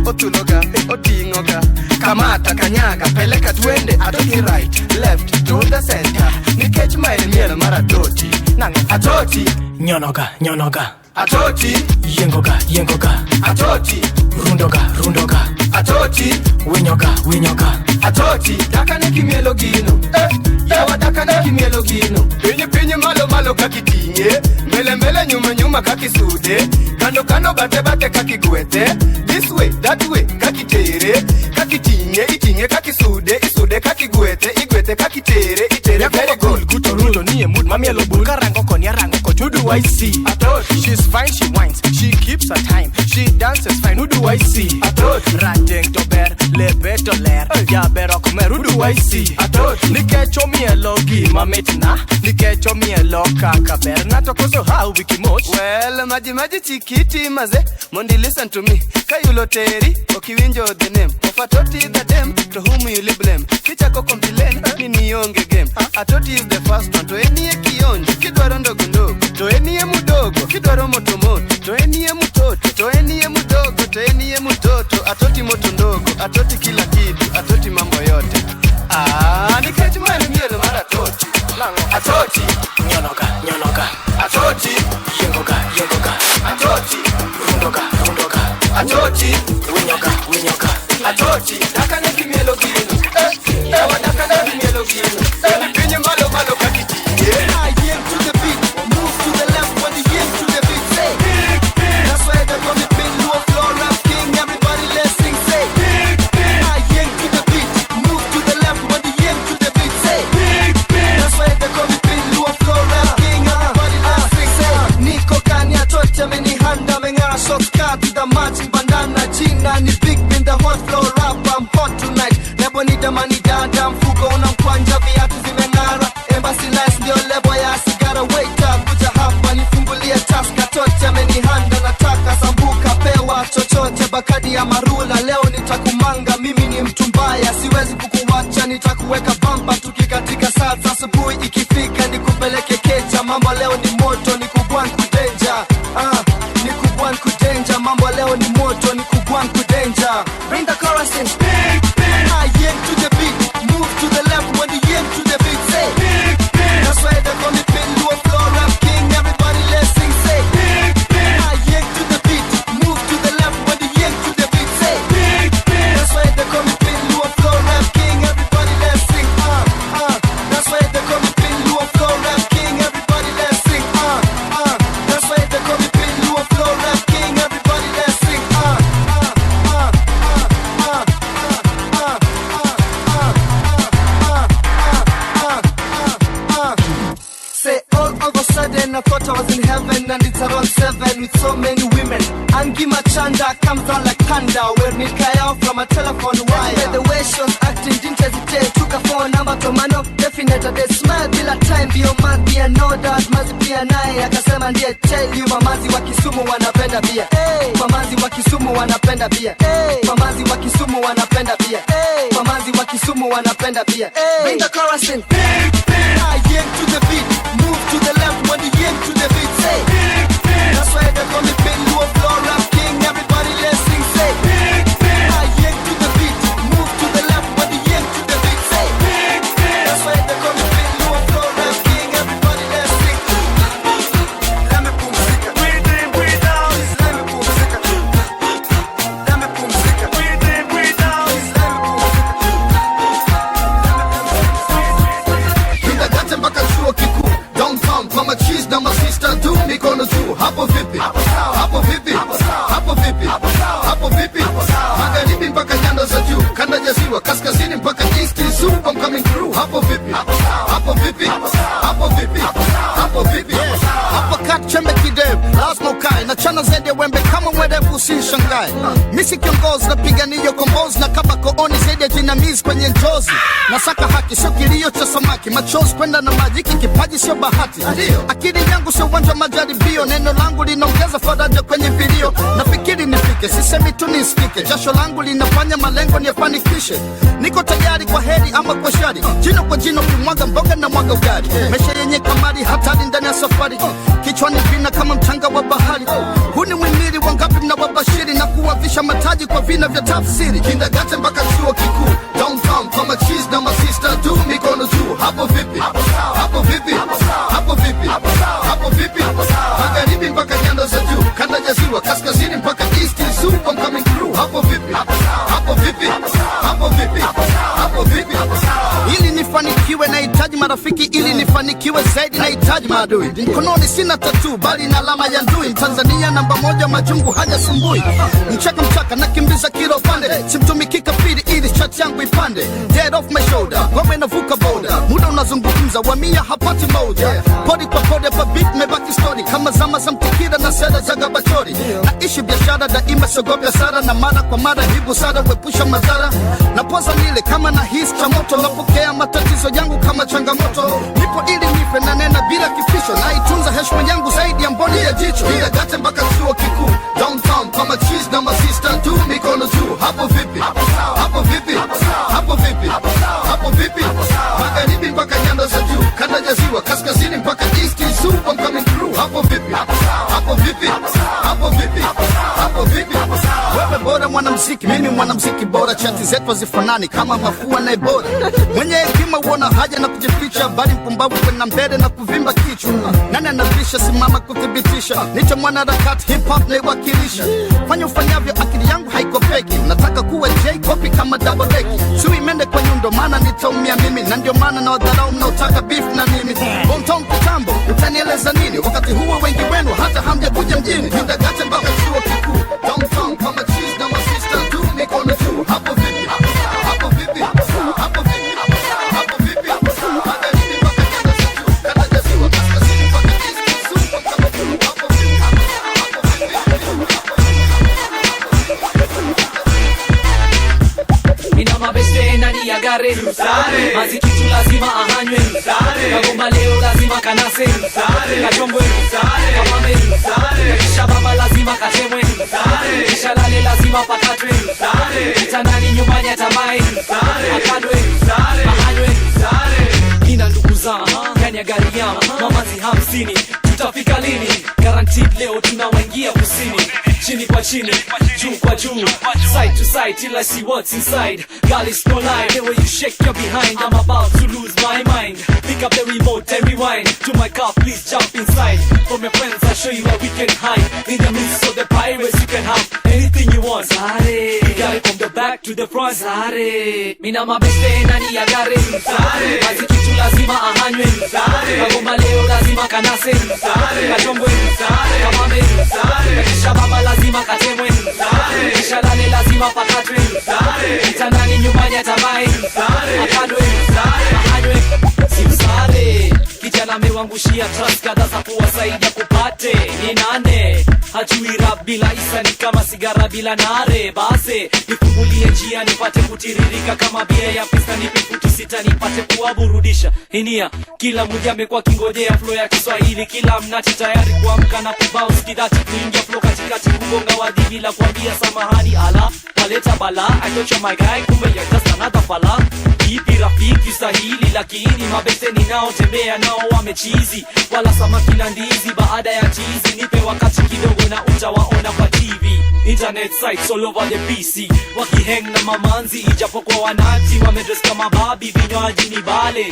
[SPEAKER 14] Otuloga, otingoga.
[SPEAKER 15] Kamata kanyaga, peleka twende. Atoti right, left to the center. Nikech maen miel mara toti. Nanga Atoti nyonoga.
[SPEAKER 14] Atoti
[SPEAKER 15] yengoga.
[SPEAKER 14] Atoti
[SPEAKER 15] rundoga.
[SPEAKER 14] Atoti
[SPEAKER 15] winyoga.
[SPEAKER 14] Atoti daka ne kimielo gino Yawa daka ne kimielo gino Pinye malo kakitinge Mbele nyuma kakisude Kando bate kakigwete This way that way kakitere Kakitinge kakisude Isude kakigwete kakitere very good
[SPEAKER 15] Guto ruto niye mood mamielo bul Karango koni arango kocho Who do I see? She's fine, she whines, she keeps her time, she dances fine. Who do I see? Ratting to bear, lebe to lair, ya bero comer. Who do I see? Nikecho mielo gima metina, nikecho mielo kaka berna to koso how wiki moch. Well, maji chikiti maze, Mondi listen to me. Kayulo teri, okiwinjo the name of Atoti the dem, to whom you live blame. Kichako complain, nini yonge game. Atoti is the first one to any kionjo, kidwaro ndogo ndogo, to any mudogo, kidwaro motomoto, to any mutoto, to any mudogo, to any mutoto. Atoti moto ndogo, Atoti kila kitu, Atoti mambo yote. Nikecho mani mielo mara Atoti. Atoti, nyonoka, Atoti, yengoka, Atoti, rundoka, Atoti, winyoka, Atoti, daka neki mielo gino, wadaka neki mielo gino, pinye malo kakiti. I yield to the beat, move to the left when the yield to the beat, say. That's why they call me Big Low Floor Rap King, everybody let's sing, say. I yield to the beat, move to the left when the yield to the beat, say. That's why they call me Big Low Floor Rap King, everybody let's sing, say. Niko kani Atoti amenihanda mengara shortcut to the match bandana jina ni big in the hot floor rap I'm hot tonight. Lebo ni damani dada mfuko unamkwanja viatu zimengara. Embassy nice ndio lebo ya sigara. Wait up kuja hapa nifungulie taska. Atoti amenihanda nataka sambuka pewa chochote bakadi ya marula. Leo nitakumanga mimi ni mtu mbaya siwezi kukuwacha nitakuweka bamba tukikatika saa za asubuhi ikifika nikupeleke keja. Mambo leo ni moto nikubwan kudenja. Nikubwan kudenja. Mambo leo ni moto nikubwan kudenja. Bring the chorus in. I yield to the beat, move to the left when the yield to the beat, say. That's why they call me Big Low Floor Rap King, everybody let's sing, say. I yield to the beat, move to the left when the yield to the beat, say. That's why they call me Big Low Floor Rap King, everybody let's sing, That's why they call me Big Low Floor Rap King, everybody let's sing, That's why they call me Big Low Floor Rap King, everybody let's sing, Say all of a sudden I thought I was in heaven and it's around 7 with so many women. Angi Machanda comes down like thunder when it cut out from a telephone wire. By the way she was acting didn't hesitate. Took a phone number to mano definitely they smile bila time bio mazi and know that mazi pia naye akasema ndiye tell you mamazi wa Kisumu wanapenda bia. Mamazi wa Kisumu wanapenda bia. Mamazi wa Kisumu wanapenda bia. Mamazi wa Kisumu wanapenda bia. Bring the chorus in. I yield to the beat, move to the left when the yield to the beat, say. That's why they call me Big Low Floor Rap King, everybody let's sing, say. I yield to the beat, move to the left when the yield to the beat, say. That's why they call me Big Low Floor Rap King, everybody let's sing. Let me pumzika, breathe in, breathe out. Let me pumzika, let me pumzika, breathe in, breathe out. Let me
[SPEAKER 4] Kindergarten mpaka chuo kikuu downtown kama cheese na masista tu mikono juu hapo vipi hapo vipi hapo vipi hapo vipi magharibi mpaka nyanda za juu kanda ya ziwa kaskazini mpaka east super I'm coming through hapo vipi hapo vipi hapo vipi hapo vipi hapo kat chembe kidem lazima ukae na chana zede wembe kama mwerevu usishangae misi kiongozi napiganiyo kombozi na kaba kooni zaidi ya jinamizi kwenye njozi nasaka haki sio kilio cha samaki machozi kwenda na maji kipaji sio bahati akili yangu sio uwanja majaribio neno langu linaongeza faraja kwenye video nafikiri nifike sisemi tu nisikike jasho langu linafanya malengo niyafanikishe niko tayari kwa heri ama kwa shari jino kwa jino kimwaga mboga na mwaga ugali maisha yenye kamari hatari ndani ya safari kichwani vina kama mchanga wa bahari huu ni mwimiri wangapi mnawabashiri na kuwavisha mataji kwa vina vya tafsiri kindergarten mpaka chuo kikuu downtown kama cheese na masista tu mikono juu hapo vipi hapo vipi hapo vipi hapo vipi magharibi mpaka nyanda za juu kanda ya ziwa kaskazini mpaka east super I'm coming through hapo vipi hapo vipi hapo vipi hapo vipi ili nifanikiwe nahitaji marafiki ili nifanikiwe zaidi nahitaji maadui mkononi sina tatu bali na alama ya ndui Tanzania namba moja majungu hajasumbui mchaka nakimbiza kilo pande simtumiki kafiri ili chat yangu ipande dead off my shoulder ngome navuka boda muda unazungumza wamia hapati moja kodi kwa kodi hapa beat mebaki story kama zama za Mtikira na sera za Gabachori. Naishi biashara daima siogopa sara na mara kwa mara hibu sara wepusha madhara. Napoza nile kama na hisi cha moto, napokea matatizo yangu kama changamoto. Nipo ili nife na nena bila kifisho, na itunza heshima yangu zaidi ya mboni ya jicho. Bila gate mpaka chuo kikuu downtown kama cheese na masista tu mikono juu. Hapo vipi? Hapo vipi? Hapo vipi? Hapo vipi? Magharibi mpaka nyanda za juu, kanda ya ziwa kaskazini mpaka east is super I'm coming through. Hapo vipi? Hapo vipi? Hapo vipi? Hapo vipi? Wewe bora mwanamuziki, mimi mwanamuziki bora, chati zetu hazifanani kama mafua na Ebola. Mwenye hekima huona haja na kujificha, bali mpumbavu kwenda mbele na kuvimba kichwa. Nani anabisha? Simama kuthibitisha, nicho mwanaharakati hip hop naiwakilisha. Fanya ufanyavyo, akili yangu haiko feki, nataka kuwa J copy kama double deck. Sui mende kwa nyundo maana nitaumia mimi, na ndio maana na wadharau mnaotaka beef na mimi. Bonton kitambo, utanieleza nini? Wakati huo wengi wenu hata hamjakuja mjini. Nitagate mpaka chuo kikuu downtown kama cheese na masista tu mikono juu. Hapo vipi? Hapo vipi? Hapo vipi? Hapo vipi? Magharibi mpaka nyanda za juu, kanda ya ziwa kaskazini mpaka east is super I'm coming through. Hapo vipi? Hapo vipi?
[SPEAKER 10] Mina mabeste ndani ya gari mazikitu lazima ahanywe kagomba leo lazima kanase kachongwe kamame kisha baba lazima katemwe kisha lale lazima pakatwe kitandani nyumbani atamae akadwe ahanywe. Nina ndugu zangu ndani ya gari yangu mamazi 50 tutafika lini? Guaranteed leo tunawaingia kusini, chini kwa chini, juu kwa juu, side to side till I see what's inside. Girl, it's no lie, the way you shake your behind, I'm about to lose my mind. Pick up the remote and rewind to my car, please jump inside. From your friends, I'll show you where we can hide. In the midst of the pirates, you can have anything you want. Sare, you got it from the back to the front. Sare, mina mabeste ndani ya gari. Sare, mazikitu lazima ahanywe. Sare, kagomba leo lazima kanase. Sare, kachongwe. Sare, kamame. Sare, kisha baba lazima katemwe. Sare, kisha lale lazima pakatwe. Sare, kitandani nyumbani atamae. Sare, akadwe. Sare, ahanywe. Simsare, kijana amewangushia trust kadha za kuwasaidia kupate. Ni nane, hajui rap bila isa ni kama sigara bila nare. Base, nifungulie njia nipate kutiririka kama bia ya pista, nipe futi sita nipate kuwaburudisha. Inia, kila mmoja amekuwa kingojea flow ya Kiswahili, kila mnati tayari kuamka na kubounce kidati kuingia flow katikati kugonga wadhi bila kuambia samahani. Ala, waleta bala, I thought you're my guy, kumbe you're just another fala. Ipi rafiki sahili, lakini mabeste ninaotembea nao wamechizi, wala samaki na ndizi baada ya chizi. Nipe wakati kidogo na utawaona kwa TV, internet sites all over the PC, wakihang na mamanzi ijapokuwa wanati wamedress kama babi, vinywaji ni bale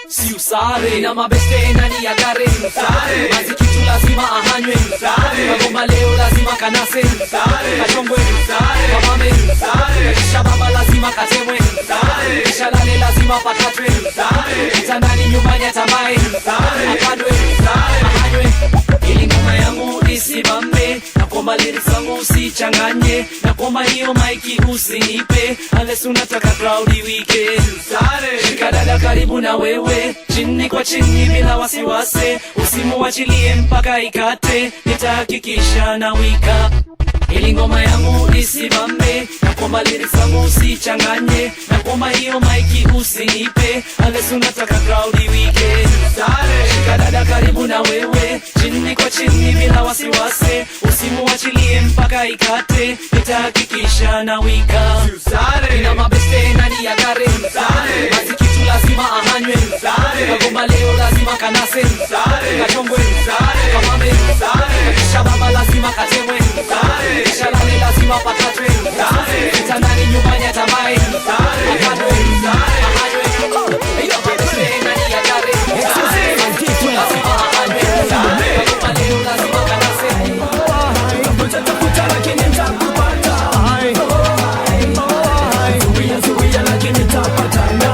[SPEAKER 10] si usare. Na mabeste ndani ya gari usare, mazikitu lazima ahanywe usare, kagomba leo lazima kanase usare, kachongwe usare, kamame usare, kisha baba lazima katemwe usare, kisha lale lazima pakatwe usare, kitandani nyumbani atamae usare, akadwe usare, ahanywe. Ili ngoma yangu isibambe, nakomba lyrics zangu usichanganye, nakomba hiyo maiki usinipe unless unataka crowd iwike usare. Shika dada karibu na wewe, chini kwa chini bila wasiwasi, usimuachilie mpaka ikate, nitahakikisha na wika. Ili ngoma yangu isibambe, nakomba lyrics zangu usichanganye, nakomba hiyo maiki usinipe unless unataka crowd iwike usare. Shika dada karibu na wewe, chini kwa chini bila wasiwasi, usimuachilie mpaka ikate, nitahakikisha na wika usare. Ina mabeste ndani ya gari usare, mazikitu lazima ahanywe usare, kagomba leo lazima kanase usare, kachongwe usare, kamame usare, kisha baba lazima katemwe usare, kisha lale lazima pakatwe usare, kitandani nyumbani atamae usare, akadwe usare, ahanywe. Ina mabeste ndani ya gari usare, mazikitu lazima ahanywe usare, kagomba leo lazima kanase utakuta lakini mtakupata. Zuia lakini mtapatana.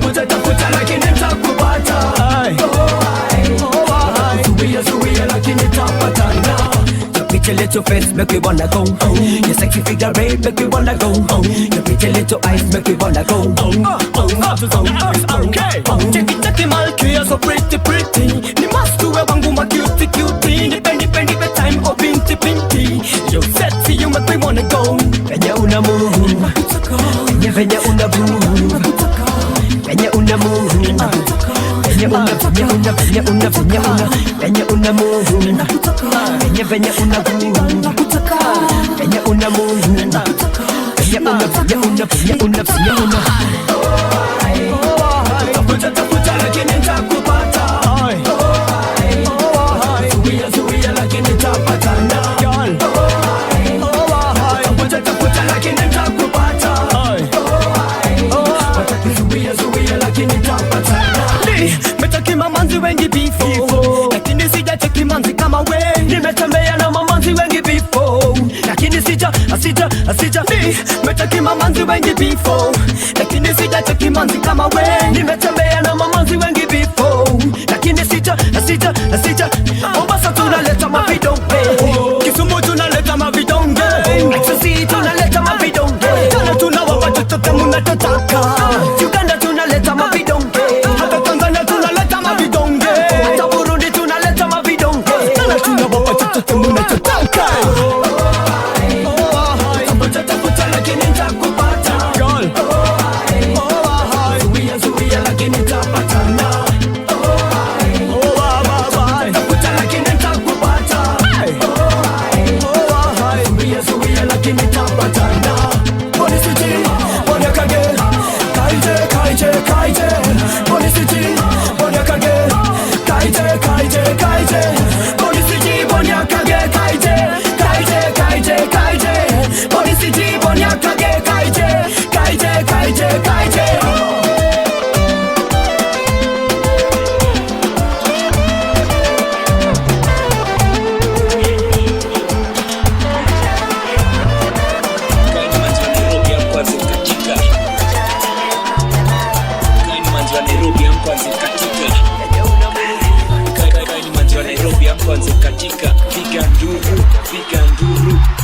[SPEAKER 10] Utakuta lakini mtakupata. Zuia lakini mtapatana. Tupitele
[SPEAKER 16] little face make me wanna go home. Your sexy figure eight make me wanna go home. Your pretty little eyes make me wanna go home. Check it malkia so pretty pretty. Ni mastuwe wangu ma cutie cutie. Nipendi pendi the time oh pinty pinty. You sexy you make me wanna go. Venye una move, venye una move, venye una move. Venye una move, venye una move, venye una move, venye una. Tafuta lakini nitakupata. Zuia lakini nitapatana. Tafuta lakini nitakupata. Zuia lakini nitapatana. Nimetaki mamanzi wengi before, lakini sijacheki manzi kama we. Nimetembea na mamanzi wengi before, lakini nimetaki mamanzi wengi before, lakini sijacheki manzi kama we. Nimetembea na mamanzi wengi before, lakini Mombasa tunaleta mavidonge, Kisumu tunaleta mavidonge, Exodus tunaleta mavidonge, Ghana tunawapa chochote mnachotaka, Uganda tunaleta mavidonge, hata Tanzania tunaleta mavidonge, hata Burundi tunaleta mavidonge, Ghana tunawapa chochote mnachotaka. Tafuta lakini nitakupata. Zuia lakini nitapatana. Tafuta lakini nitakupata. Zuia lakini nitapatana. Bonisiti, bonyakage, kaije. Bonisiti, bonyakage, kaije. Bonisiti, bonyakage, kaije. Bonisiti, bonyakage, kaije.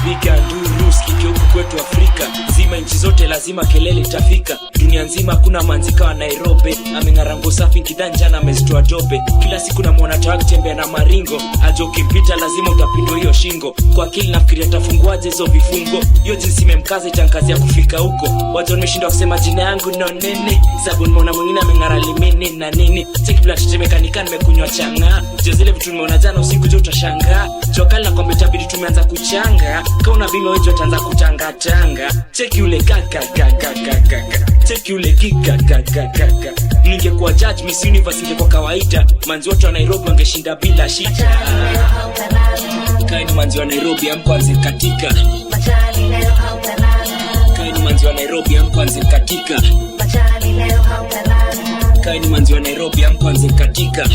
[SPEAKER 17] Piga nduru, sikike huku kwetu Afrika zima, nchi zote lazima kelele itafika. Dunia nzima kuna manzika wa Nairobi, amengarango safi kidanja na amezitoa dobe. Kila siku namuona tawa tembea na maringo, ajo kimpita lazima utapindwa hiyo shingo. Kwa akili nafikiria tafunguaje hizo vifungo, hiyo jinsi imemkaza itankazia kufika huko. Watu wameshindwa kusema jina yangu no nene, sababu nimeona mwingine amengara limini na nini. Cheki bila tetemeka nika nimekunywa changa, jo zile vitu nimeona jana usiku jo utashangaa. Jokali na kwamba itabidi tumeanza kuchanga, kauna bima wejo ataanza kutanga tanga. Cheki ule kaka. Cheki ule kika. Ningekuwa judge Miss Universe ingekuwa kawaida, manzi wote wa Nairobi wangeshinda bila shida. Kaini manzi wa Nairobi amkwanze katika. Kaini manzi wa Nairobi amkwanze katika. Kaini manzi wa Nairobi amkwanze katika.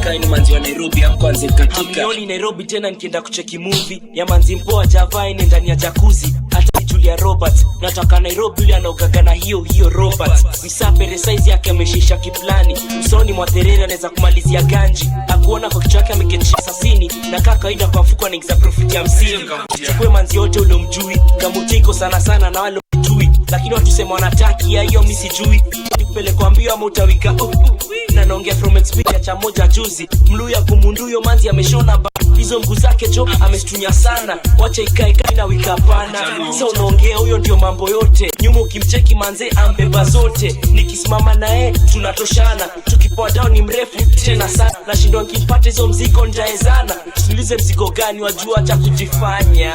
[SPEAKER 17] Kaini manzi wa Nairobi amkwanze katika. Hamioni Nairobi tena nikienda kucheki movie ya manzi mpoa Javaine ndani ya jacuzzi. Hata Julia Roberts nataka Nairobi yule anaogaga na hiyo Roberts. Msapere size yake ameshisha kiplani, usoni mwa Terere anaweza kumalizia ganji. Akuona kwa kichwa yake ameketisha sasini, na kaka kaida kwa mfuko anaingiza profit ya 50. Chukue manzi yote ule mjui, kamutiko sana na wale mjui, lakini watu sema wanataki ya hiyo mimi sijui. Nipele kuambia ama utawika na naongea from experience cha moja juzi. Mluya kumunduyo manzi ameshona hizo mguu zake jo amestunya sana, wacha ikae na wika pana. Sasa unaongea huyo ndio mambo yote, nyuma ukimcheki manze ambeba zote. Nikisimama nae tunatoshana, tukipoa down ni mrefu tena sana. Nashindwa nikimpata hizo mzigo ndaezana, tulize mzigo gani wajua cha kujifanya.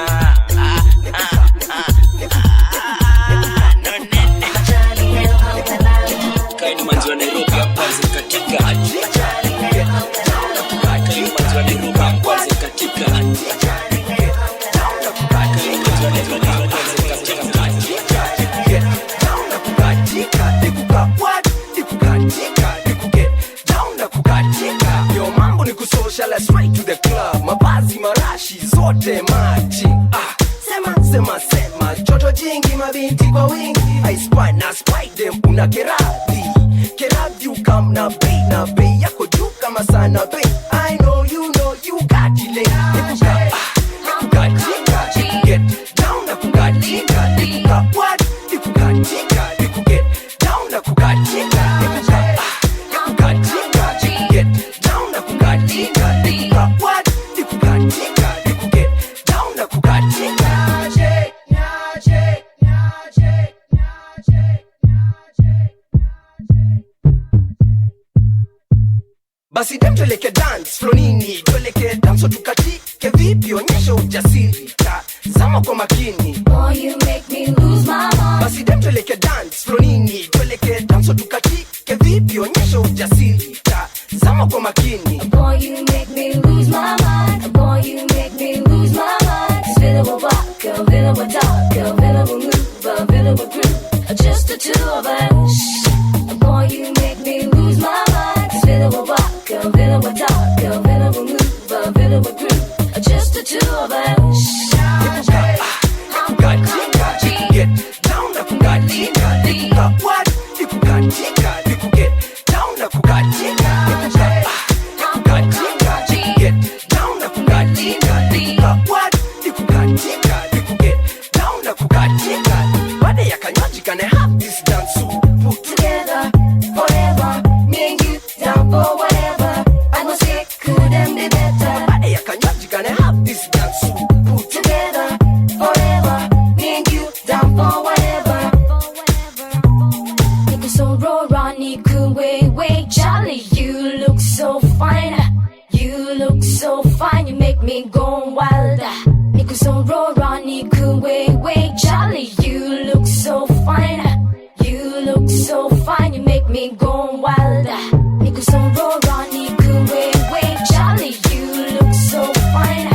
[SPEAKER 17] Kaini manzi wa Nairobi amkwanze katika. Kaini manzi wa Nairobi amkwanze katika.
[SPEAKER 18] Yo mambo ni kusocial straight to the club, mabazi marashi zote maji. Sema choto jingi mabinti kwa wingi, I spy na spy them una kerabi you come na bei yako juu kama sana bei. I know you got delay. basi dem tueleke dance flow nini, tueleke dance tukatike vipi, onyesha ujasiri, tazama kwa makini.
[SPEAKER 2] Boy, you make me lose my mind.
[SPEAKER 18] Basi dem tueleke dance flow nini, tueleke dance tukatike vipi, onyesha ujasiri, tazama kwa makini.
[SPEAKER 2] Boy, you make me lose my mind. Boy, you make me lose my mind. Fiddle will rock, a fiddle will talk, a fiddle will move, a fiddle will groove. Just the two of us. Boy, you make me lose my mind. Fiddle will rock, a fiddle will talk, a fiddle will move, a fiddle will groove. Just the two of us.
[SPEAKER 18] Get down na kukatika, nikuka what? Nikukatika, nikuget down na kukatika, nikukatika, get down na kukatika, nikuka what? Nikukatika, nikuget down na kukatika. Baada ya kanywaji can I have this dance to put
[SPEAKER 2] together forever? Me and you down for whatever. I go say couldn't be better.
[SPEAKER 18] Baada ya kanywaji can I have this dance to put
[SPEAKER 2] together forever? Me and you down for whatever. Niku so raw, Niku way, Charlie, you look so fine. You look so fine, you make me go wild. Niku so raw, Niku way, Charlie, you look so fine. You look so fine, you make me go wild. Niku so raw, Niku way, Charlie, you look so fine.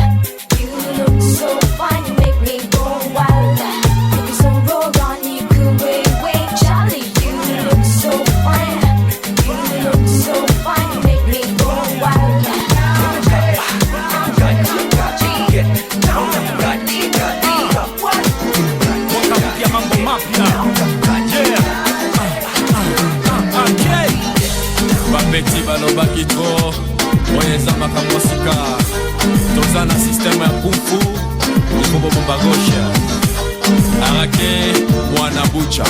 [SPEAKER 2] You look so fine, you make me go wild. Niku so raw, Niku way, Charlie, you look so fine. You look so fine, you make me go wild.
[SPEAKER 19] Bapeti balobaki tro oyo eza makambo sika toza na systeme ya kumfu likobobomba gauche arake mwana bucha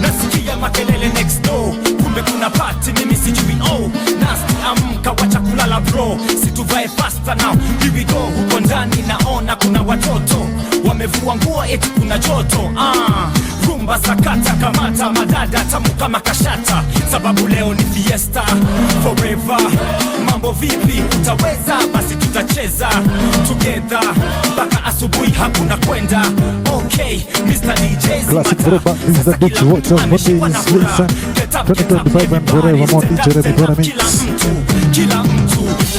[SPEAKER 20] nasikia makelele next door, kumbe kuna party mimi sijui. Oh nasty, amka wacha kulala bro, situvae faster now, here we go. Huko ndani naona kuna watoto wamevua nguo eti kuna joto. Rumba sakata kamata madada tamu kama kashata, sababu leo ni fiesta forever. Mambo vipi, utaweza? Basi tutacheza together mpaka asubuhi, hakuna kwenda. Okay, Mr. DJ
[SPEAKER 5] Classic Throwback is the beach watch of Mondays, listen 2025 and forevermore, DJ Remy Bona Mix.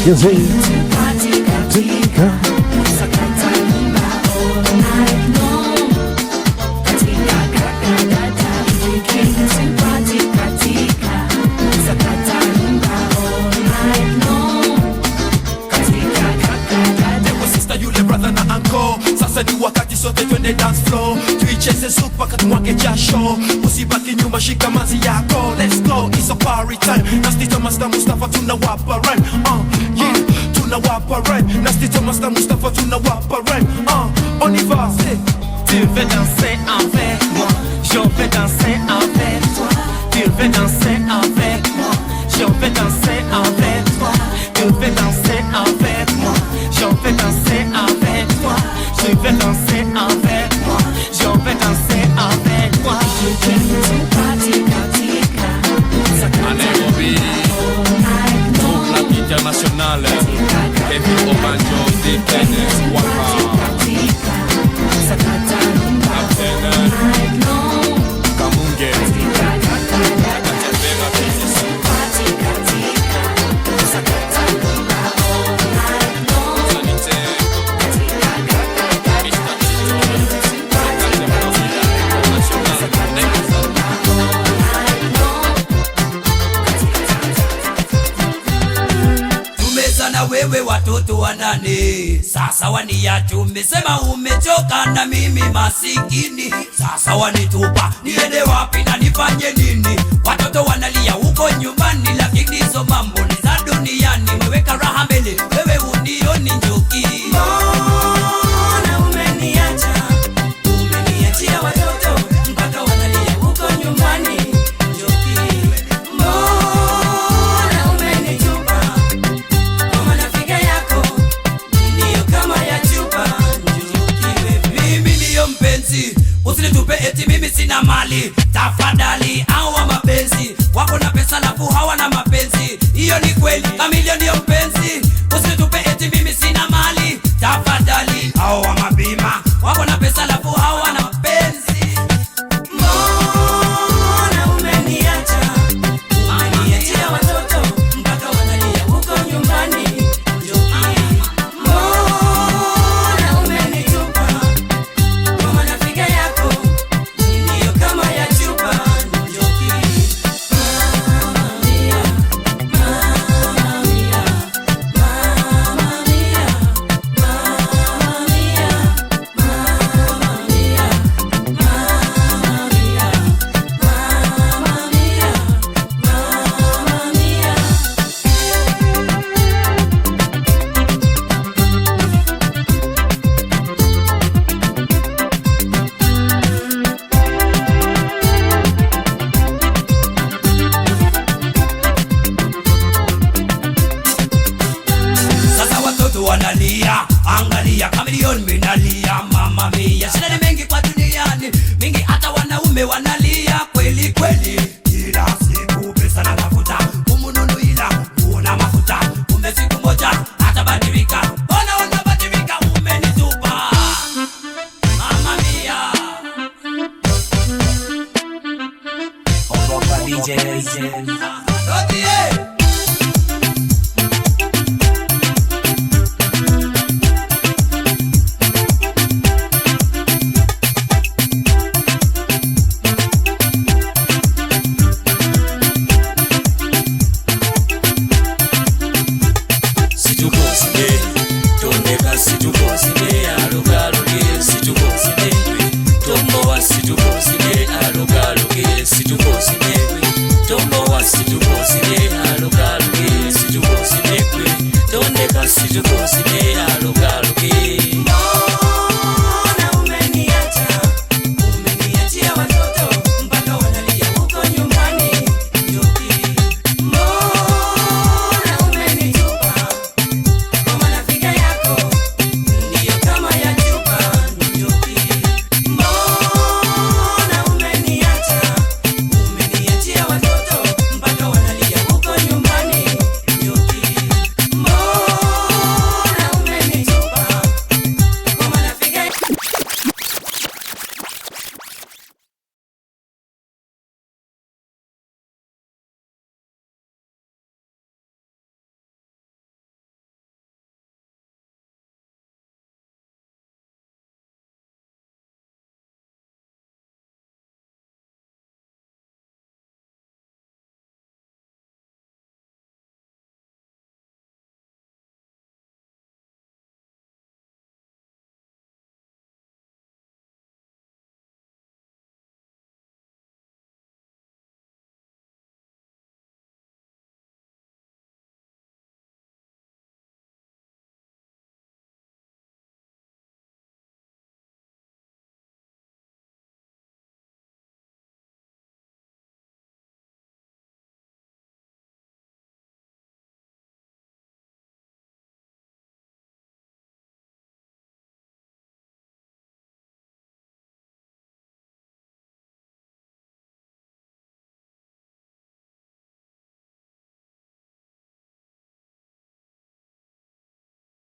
[SPEAKER 5] Yes, hey. Tika.
[SPEAKER 19] Sasa ni wakati sote twende dance floor, tuicheze suku paka tumwage jasho, usibaki nyuma, shika mazi yako, let's go, it's a party time. Nasty Thomas na Mustafa tunawapa rhyme, yeah, tunawapa rhyme. Nasty Thomas na Mustafa tunawapa rhyme, on y va.
[SPEAKER 20] Tu veux danser avec moi, je veux danser avec toi. Tu veux danser avec moi, je veux danser avec toi. Tu veux danser avec moi, je veux danser avec toi. Tu veux danser avec moi, je veux danser avec toi.
[SPEAKER 19] A Nairobi, Groupe Lac International, Kevin Obanjo, Dikene, Waka, Captain Kamunge,
[SPEAKER 21] na wewe watoto wanane, sasa waniacha, umesema umechoka na mimi masikini, sasa wanitupa, niende wapi na nifanye nini? Watoto wanalia huko nyumbani, lakini hizo mambo ni za duniani. Weweka raha mbele, wewe unioni njoki. Mbona umeniacha, umeniachia watoto mpaka wanalia huko nyumbani, njoki. Mbona umenitupa kwa marafiki yako, ndio kama ya chupa, njoki. Mimi ndio mpenzi, usinitupe eti mimi sina mali. Tafadhali hawa mapenzi wako na pesa lafu hawana mapenzi. Hiyo ni kweli, Kamilio ndio mpenzi, usinitupe eti mimi sina mali. Tafadhali hawa mabima wako na pesa lafu hawana mapenzi. Mbona umeniacha? Umeniachia watoto mpaka wanalia huko nyumbani. Mbona umenitupa? Kwa manafika yako ndio kama ya chupa. Njoki Mama mia, Mama mia, Mama mia, Mama mia, Mama mia, Mama mia, Mama mia, Mama mia. Sasa watoto wanalia, angalia Kamilio minalia. Mama mia, shida ni mengi kwa duniani, mingi hata wanaume wanalia kweli kweli. Kila siku pesa na mafuta umununu, ila una mafuta kumbe siku moja atabadilika. Ona unabadilika, umenitupa Mama mia.
[SPEAKER 9] Ogopa DJ.